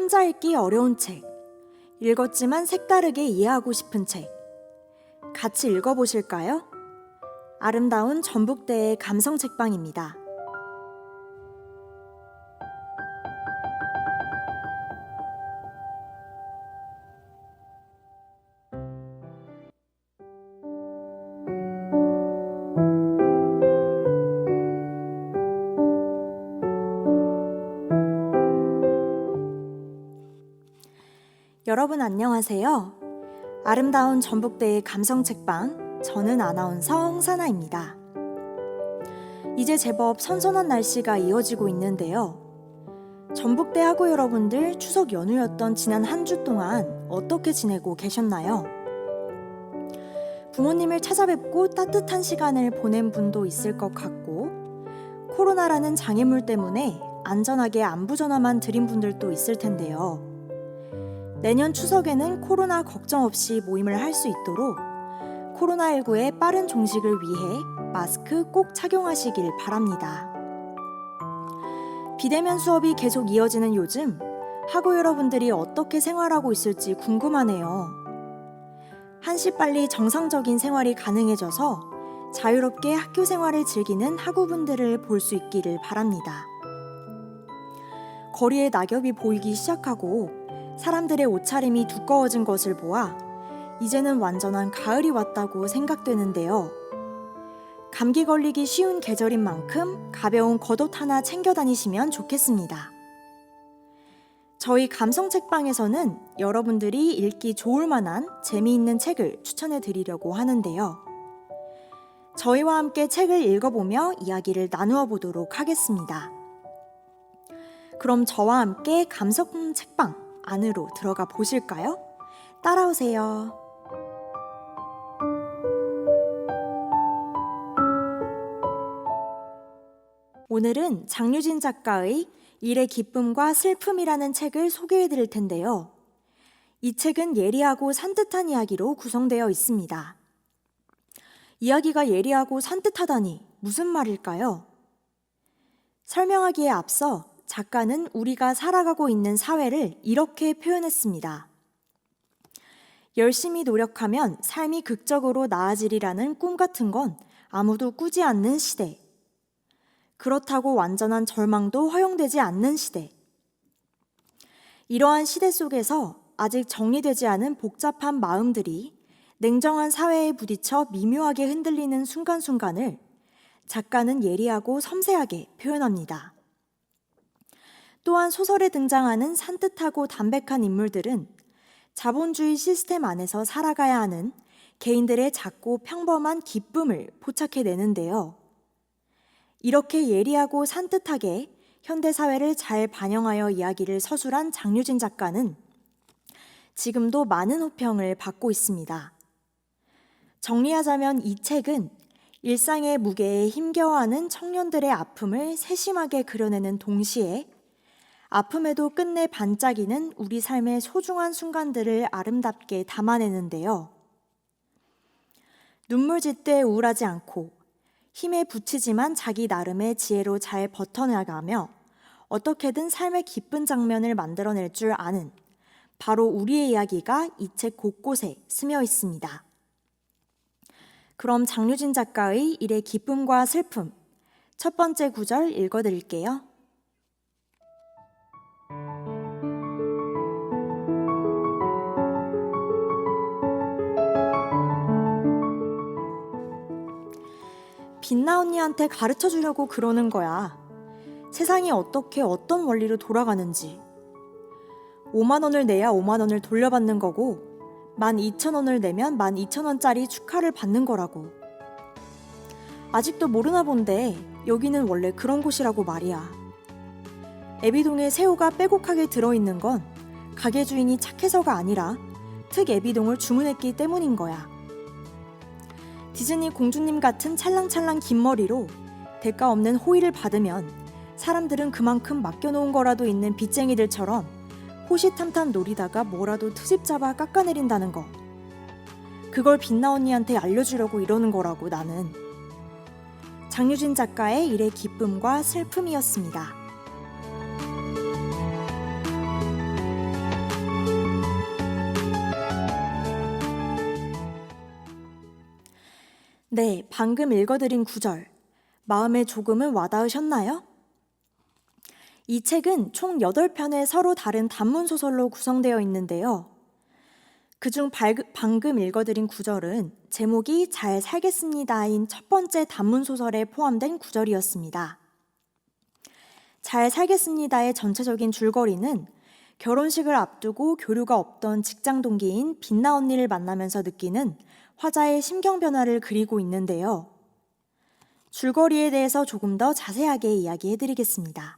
혼자 읽기 어려운 책, 읽었지만 색다르게 이해하고 싶은 책, 같이 읽어보실까요? 아름다운 전북대의 감성 책방입니다. 여러분 안녕하세요. 아름다운 전북대의 감성 책방, 저는 아나운서 홍사나입니다. 이제 제법 선선한 날씨가 이어지고 있는데요. 전북대 학우 여러분들 추석 연휴였던 지난 한 주 동안 어떻게 지내고 계셨나요? 부모님을 찾아뵙고 따뜻한 시간을 보낸 분도 있을 것 같고, 코로나라는 장애물 때문에 안전하게 안부 전화만 드린 분들도 있을 텐데요. 내년 추석에는 코로나 걱정 없이 모임을 할 수 있도록 코로나19의 빠른 종식을 위해 마스크 꼭 착용하시길 바랍니다. 비대면 수업이 계속 이어지는 요즘 학우 여러분들이 어떻게 생활하고 있을지 궁금하네요. 한시 빨리 정상적인 생활이 가능해져서 자유롭게 학교 생활을 즐기는 학우분들을 볼 수 있기를 바랍니다. 거리에 낙엽이 보이기 시작하고 사람들의 옷차림이 두꺼워진 것을 보아 이제는 완전한 가을이 왔다고 생각되는데요. 감기 걸리기 쉬운 계절인 만큼 가벼운 겉옷 하나 챙겨 다니시면 좋겠습니다. 저희 감성 책방에서는 여러분들이 읽기 좋을 만한 재미있는 책을 추천해 드리려고 하는데요. 저희와 함께 책을 읽어보며 이야기를 나누어 보도록 하겠습니다. 그럼 저와 함께 감성 책방 안으로 들어가 보실까요? 따라오세요. 오늘은 장유진 작가의 일의 기쁨과 슬픔이라는 책을 소개해 드릴 텐데요. 이 책은 예리하고 산뜻한 이야기로 구성되어 있습니다. 이야기가 예리하고 산뜻하다니 무슨 말일까요? 설명하기에 앞서 작가는 우리가 살아가고 있는 사회를 이렇게 표현했습니다. 열심히 노력하면 삶이 극적으로 나아지리라는 꿈 같은 건 아무도 꾸지 않는 시대. 그렇다고 완전한 절망도 허용되지 않는 시대. 이러한 시대 속에서 아직 정리되지 않은 복잡한 마음들이 냉정한 사회에 부딪혀 미묘하게 흔들리는 순간순간을 작가는 예리하고 섬세하게 표현합니다. 또한 소설에 등장하는 산뜻하고 담백한 인물들은 자본주의 시스템 안에서 살아가야 하는 개인들의 작고 평범한 기쁨을 포착해내는데요. 이렇게 예리하고 산뜻하게 현대사회를 잘 반영하여 이야기를 서술한 장유진 작가는 지금도 많은 호평을 받고 있습니다. 정리하자면 이 책은 일상의 무게에 힘겨워하는 청년들의 아픔을 세심하게 그려내는 동시에 아픔에도 끝내 반짝이는 우리 삶의 소중한 순간들을 아름답게 담아내는데요. 눈물 짓되 우울하지 않고 힘에 부치지만 자기 나름의 지혜로 잘 버텨나가며 어떻게든 삶의 기쁜 장면을 만들어낼 줄 아는 바로 우리의 이야기가 이 책 곳곳에 스며 있습니다. 그럼 장유진 작가의 일의 기쁨과 슬픔, 첫 번째 구절 읽어드릴게요. 빛나 언니한테 가르쳐 주려고 그러는 거야. 세상이 어떻게 어떤 원리로 돌아가는지. 5만 원을 내야 5만 원을 돌려받는 거고 12,000원을 내면 12,000원짜리 축하를 받는 거라고. 아직도 모르나 본데 여기는 원래 그런 곳이라고 말이야. 애비동에 새우가 빼곡하게 들어있는 건 가게 주인이 착해서가 아니라 특 애비동을 주문했기 때문인 거야. 디즈니 공주님 같은 찰랑찰랑 긴 머리로 대가 없는 호의를 받으면 사람들은 그만큼 맡겨놓은 거라도 있는 빚쟁이들처럼 호시탐탐 노리다가 뭐라도 트집 잡아 깎아내린다는 거. 그걸 빛나 언니한테 알려주려고 이러는 거라고 나는. 장유진 작가의 일의 기쁨과 슬픔이었습니다. 네, 방금 읽어드린 구절, 마음에 조금은 와닿으셨나요? 이 책은 총 8편의 서로 다른 단문소설로 구성되어 있는데요. 그중 방금 읽어드린 구절은 제목이 잘 살겠습니다인 첫 번째 단문소설에 포함된 구절이었습니다. 잘 살겠습니다의 전체적인 줄거리는 결혼식을 앞두고 교류가 없던 직장 동기인 빛나 언니를 만나면서 느끼는 화자의 심경 변화를 그리고 있는데요. 줄거리에 대해서 조금 더 자세하게 이야기해드리겠습니다.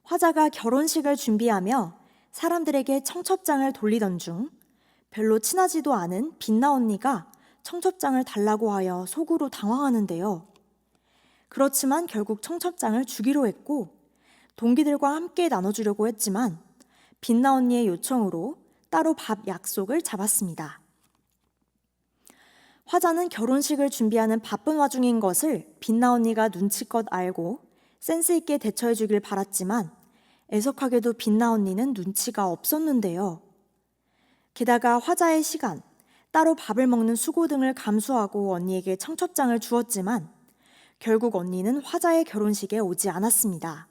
화자가 결혼식을 준비하며 사람들에게 청첩장을 돌리던 중 별로 친하지도 않은 빛나 언니가 청첩장을 달라고 하여 속으로 당황하는데요. 그렇지만 결국 청첩장을 주기로 했고 동기들과 함께 나눠주려고 했지만 빛나 언니의 요청으로 따로 밥 약속을 잡았습니다. 화자는 결혼식을 준비하는 바쁜 와중인 것을 빛나 언니가 눈치껏 알고 센스 있게 대처해 주길 바랐지만 애석하게도 빛나 언니는 눈치가 없었는데요. 게다가 화자의 시간, 따로 밥을 먹는 수고 등을 감수하고 언니에게 청첩장을 주었지만 결국 언니는 화자의 결혼식에 오지 않았습니다.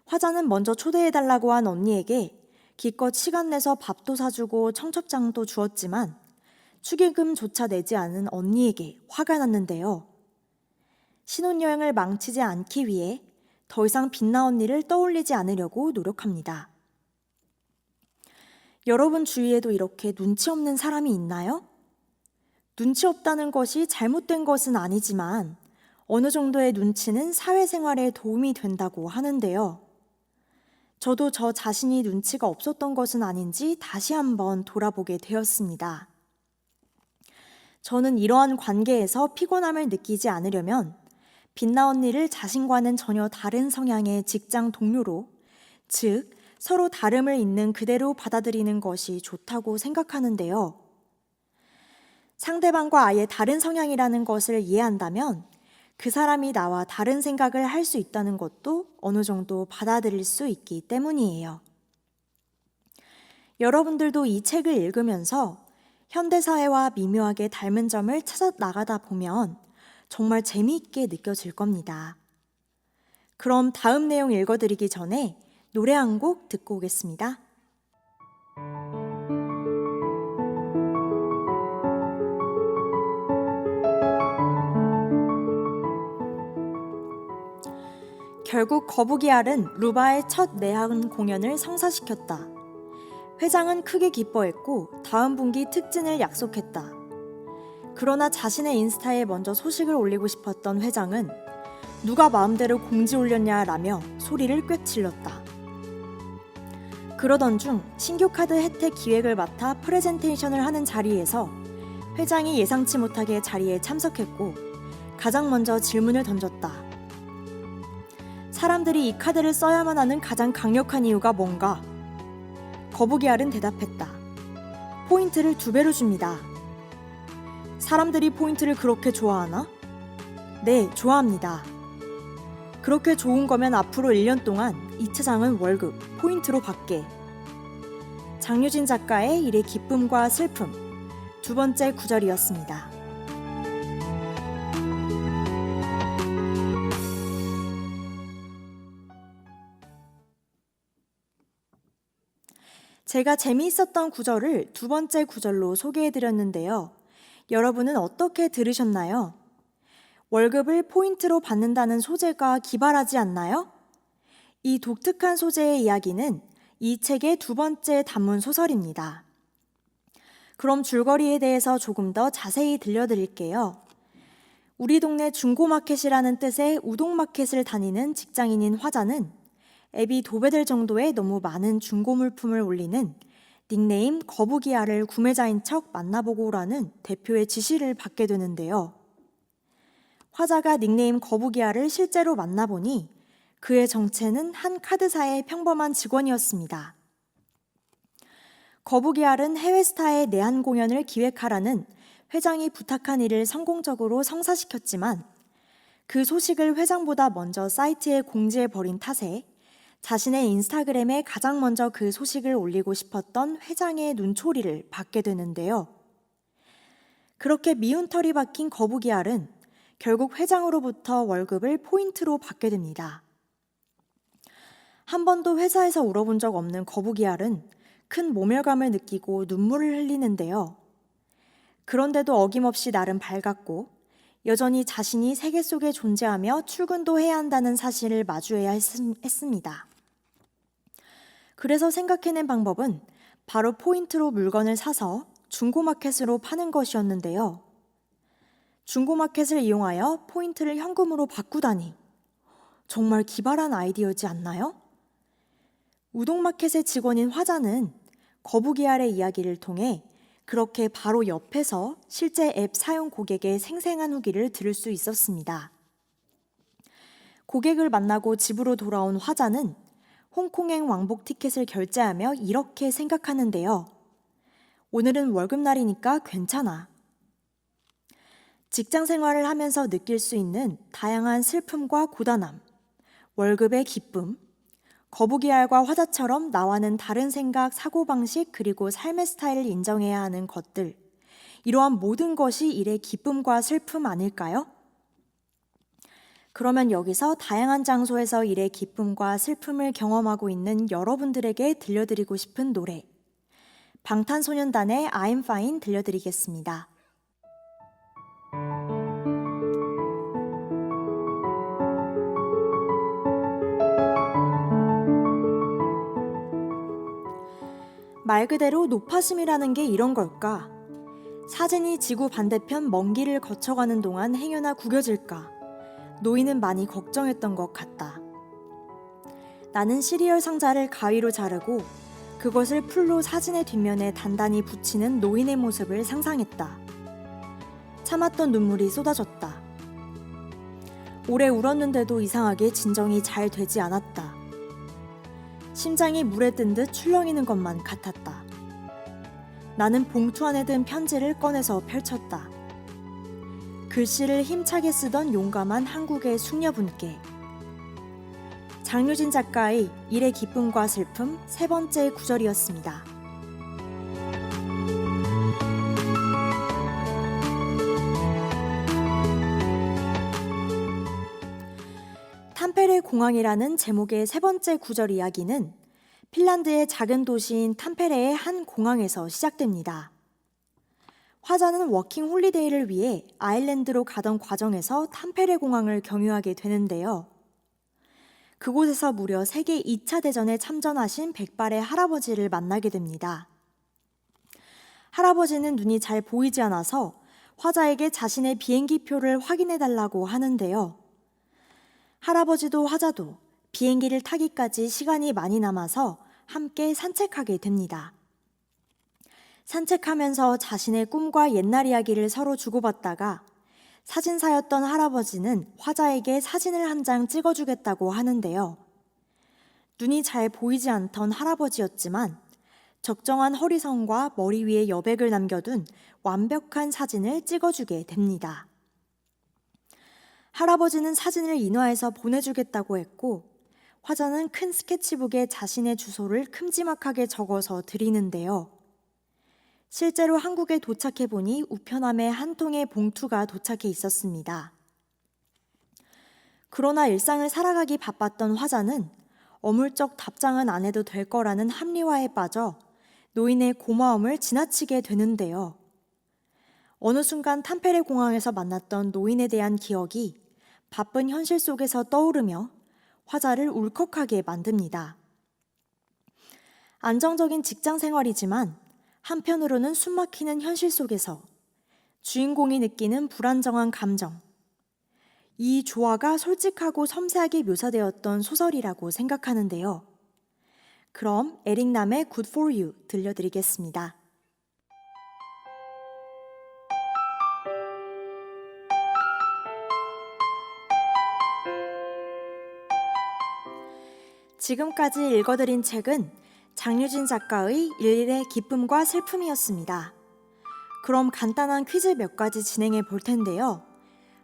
화자는 먼저 초대해달라고 한 언니에게 기껏 시간 내서 밥도 사주고 청첩장도 주었지만 축의금조차 내지 않은 언니에게 화가 났는데요. 신혼여행을 망치지 않기 위해 더 이상 빛나 언니를 떠올리지 않으려고 노력합니다. 여러분 주위에도 이렇게 눈치 없는 사람이 있나요? 눈치 없다는 것이 잘못된 것은 아니지만 어느 정도의 눈치는 사회생활에 도움이 된다고 하는데요. 저도 저 자신이 눈치가 없었던 것은 아닌지 다시 한번 돌아보게 되었습니다. 저는 이러한 관계에서 피곤함을 느끼지 않으려면 빛나 언니를 자신과는 전혀 다른 성향의 직장 동료로, 즉 서로 다름을 있는 그대로 받아들이는 것이 좋다고 생각하는데요. 상대방과 아예 다른 성향이라는 것을 이해한다면 그 사람이 나와 다른 생각을 할 수 있다는 것도 어느 정도 받아들일 수 있기 때문이에요. 여러분들도 이 책을 읽으면서 현대사회와 미묘하게 닮은 점을 찾아 나가다 보면 정말 재미있게 느껴질 겁니다. 그럼 다음 내용 읽어드리기 전에 노래 한 곡 듣고 오겠습니다. 결국 거북이 알은 루바의 첫 내한 공연을 성사시켰다. 회장은 크게 기뻐했고 다음 분기 특진을 약속했다. 그러나 자신의 인스타에 먼저 소식을 올리고 싶었던 회장은 누가 마음대로 공지 올렸냐라며 소리를 꿰질렀다. 그러던 중 신규 카드 혜택 기획을 맡아 프레젠테이션을 하는 자리에서 회장이 예상치 못하게 자리에 참석했고 가장 먼저 질문을 던졌다. 사람들이 이 카드를 써야만 하는 가장 강력한 이유가 뭔가? 거북이 알은 대답했다. 포인트를 2배로 줍니다. 사람들이 포인트를 그렇게 좋아하나? 네, 좋아합니다. 그렇게 좋은 거면 앞으로 1년 동안 2차장은 월급, 포인트로 받게. 장유진 작가의 일의 기쁨과 슬픔, 두 번째 구절이었습니다. 제가 재미있었던 구절을 두 번째 구절로 소개해드렸는데요. 여러분은 어떻게 들으셨나요? 월급을 포인트로 받는다는 소재가 기발하지 않나요? 이 독특한 소재의 이야기는 이 책의 두 번째 단문 소설입니다. 그럼 줄거리에 대해서 조금 더 자세히 들려드릴게요. 우리 동네 중고마켓이라는 뜻의 우동마켓을 다니는 직장인인 화자는 앱이 도배될 정도의 너무 많은 중고 물품을 올리는 닉네임 거북이 알을 구매자인 척 만나보고 오라는 대표의 지시를 받게 되는데요. 화자가 닉네임 거북이 알을 실제로 만나보니 그의 정체는 한 카드사의 평범한 직원이었습니다. 거북이 알은 해외 스타의 내한 공연을 기획하라는 회장이 부탁한 일을 성공적으로 성사시켰지만 그 소식을 회장보다 먼저 사이트에 공지해버린 탓에 자신의 인스타그램에 가장 먼저 그 소식을 올리고 싶었던 회장의 눈초리를 받게 되는데요. 그렇게 미운 털이 박힌 거북이 알은 결국 회장으로부터 월급을 포인트로 받게 됩니다. 한 번도 회사에서 울어본 적 없는 거북이 알은 큰 모멸감을 느끼고 눈물을 흘리는데요. 그런데도 어김없이 날은 밝았고 여전히 자신이 세계 속에 존재하며 출근도 해야 한다는 사실을 마주해야 했습니다. 그래서 생각해낸 방법은 바로 포인트로 물건을 사서 중고마켓으로 파는 것이었는데요. 중고마켓을 이용하여 포인트를 현금으로 바꾸다니 정말 기발한 아이디어지 않나요? 우동마켓의 직원인 화자는 거북이 알의 이야기를 통해 그렇게 바로 옆에서 실제 앱 사용 고객의 생생한 후기를 들을 수 있었습니다. 고객을 만나고 집으로 돌아온 화자는 홍콩행 왕복 티켓을 결제하며 이렇게 생각하는데요. 오늘은 월급날이니까 괜찮아. 직장 생활을 하면서 느낄 수 있는 다양한 슬픔과 고단함, 월급의 기쁨, 거북이 알과 화자처럼 나와는 다른 생각, 사고방식, 그리고 삶의 스타일을 인정해야 하는 것들, 이러한 모든 것이 일의 기쁨과 슬픔 아닐까요? 그러면 여기서 다양한 장소에서 일의 기쁨과 슬픔을 경험하고 있는 여러분들에게 들려드리고 싶은 노래, 방탄소년단의 I'm Fine 들려드리겠습니다. 말 그대로 노파심이라는 게 이런 걸까? 사진이 지구 반대편 먼 길을 거쳐가는 동안 행여나 구겨질까? 노인은 많이 걱정했던 것 같다. 나는 시리얼 상자를 가위로 자르고 그것을 풀로 사진의 뒷면에 단단히 붙이는 노인의 모습을 상상했다. 참았던 눈물이 쏟아졌다. 오래 울었는데도 이상하게 진정이 잘 되지 않았다. 심장이 물에 뜬 듯 출렁이는 것만 같았다. 나는 봉투 안에 든 편지를 꺼내서 펼쳤다. 글씨를 힘차게 쓰던 용감한 한국의 숙녀분께. 장유진 작가의 일의 기쁨과 슬픔 3번째 구절이었습니다. 탐페레 공항이라는 제목의 3번째 구절 이야기는 핀란드의 작은 도시인 탐페레의 한 공항에서 시작됩니다. 화자는 워킹 홀리데이를 위해 아일랜드로 가던 과정에서 탐페레 공항을 경유하게 되는데요. 그곳에서 무려 세계 2차 대전에 참전하신 백발의 할아버지를 만나게 됩니다. 할아버지는 눈이 잘 보이지 않아서 화자에게 자신의 비행기표를 확인해달라고 하는데요. 할아버지도 화자도 비행기를 타기까지 시간이 많이 남아서 함께 산책하게 됩니다. 산책하면서 자신의 꿈과 옛날 이야기를 서로 주고받다가 사진사였던 할아버지는 화자에게 사진을 한 장 찍어주겠다고 하는데요. 눈이 잘 보이지 않던 할아버지였지만 적정한 허리선과 머리 위에 여백을 남겨둔 완벽한 사진을 찍어주게 됩니다. 할아버지는 사진을 인화해서 보내주겠다고 했고 화자는 큰 스케치북에 자신의 주소를 큼지막하게 적어서 드리는데요. 실제로 한국에 도착해보니 우편함에 한 통의 봉투가 도착해 있었습니다. 그러나 일상을 살아가기 바빴던 화자는 어물쩍 답장은 안 해도 될 거라는 합리화에 빠져 노인의 고마움을 지나치게 되는데요. 어느 순간 탐페레 공항에서 만났던 노인에 대한 기억이 바쁜 현실 속에서 떠오르며 화자를 울컥하게 만듭니다. 안정적인 직장 생활이지만 한편으로는 숨막히는 현실 속에서 주인공이 느끼는 불안정한 감정, 이 조화가 솔직하고 섬세하게 묘사되었던 소설이라고 생각하는데요. 그럼 에릭남의 Good for You 들려드리겠습니다. 지금까지 읽어드린 책은 장유진 작가의 일일의 기쁨과 슬픔이었습니다. 그럼 간단한 퀴즈 몇 가지 진행해 볼 텐데요.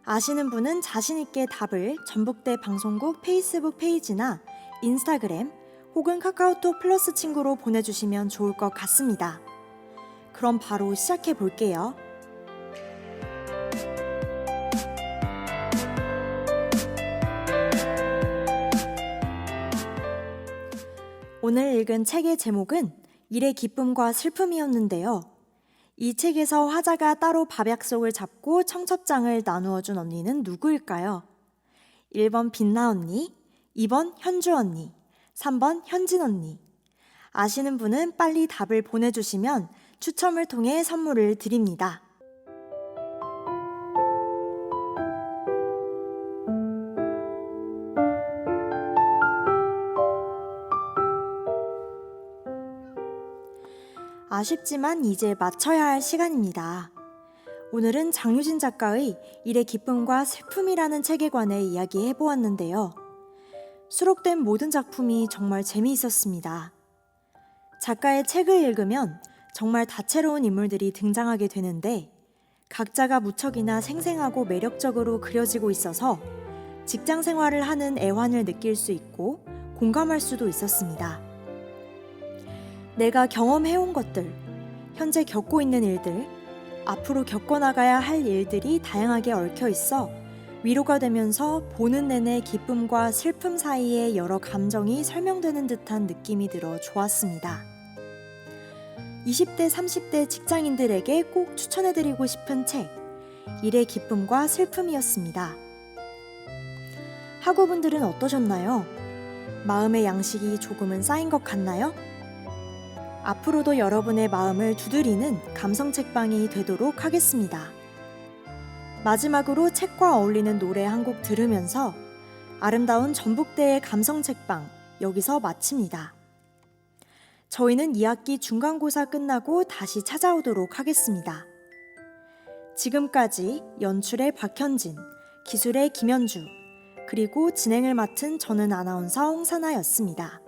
아시는 분은 자신있게 답을 전북대 방송국 페이스북 페이지나 인스타그램 혹은 카카오톡 플러스 친구로 보내주시면 좋을 것 같습니다. 그럼 바로 시작해 볼게요. 오늘 읽은 책의 제목은 일의 기쁨과 슬픔이었는데요. 이 책에서 화자가 따로 밥 약속을 잡고 청첩장을 나누어 준 언니는 누구일까요? 1번 빛나 언니, 2번 현주 언니, 3번 현진 언니. 아시는 분은 빨리 답을 보내주시면 추첨을 통해 선물을 드립니다. 아쉽지만 이제 마쳐야 할 시간입니다. 오늘은 장유진 작가의 일의 기쁨과 슬픔이라는 책에 관해 이야기해 보았는데요. 수록된 모든 작품이 정말 재미있었습니다. 작가의 책을 읽으면 정말 다채로운 인물들이 등장하게 되는데 각자가 무척이나 생생하고 매력적으로 그려지고 있어서 직장 생활을 하는 애환을 느낄 수 있고 공감할 수도 있었습니다. 내가 경험해온 것들, 현재 겪고 있는 일들, 앞으로 겪어나가야 할 일들이 다양하게 얽혀 있어 위로가 되면서 보는 내내 기쁨과 슬픔 사이에 여러 감정이 설명되는 듯한 느낌이 들어 좋았습니다. 20대, 30대 직장인들에게 꼭 추천해드리고 싶은 책, 일의 기쁨과 슬픔이었습니다. 학우분들은 어떠셨나요? 마음의 양식이 조금은 쌓인 것 같나요? 앞으로도 여러분의 마음을 두드리는 감성 책방이 되도록 하겠습니다. 마지막으로 책과 어울리는 노래 한 곡 들으면서 아름다운 전북대의 감성 책방 여기서 마칩니다. 저희는 2학기 중간고사 끝나고 다시 찾아오도록 하겠습니다. 지금까지 연출의 박현진, 기술의 김현주, 그리고 진행을 맡은 저는 아나운서 홍사나였습니다.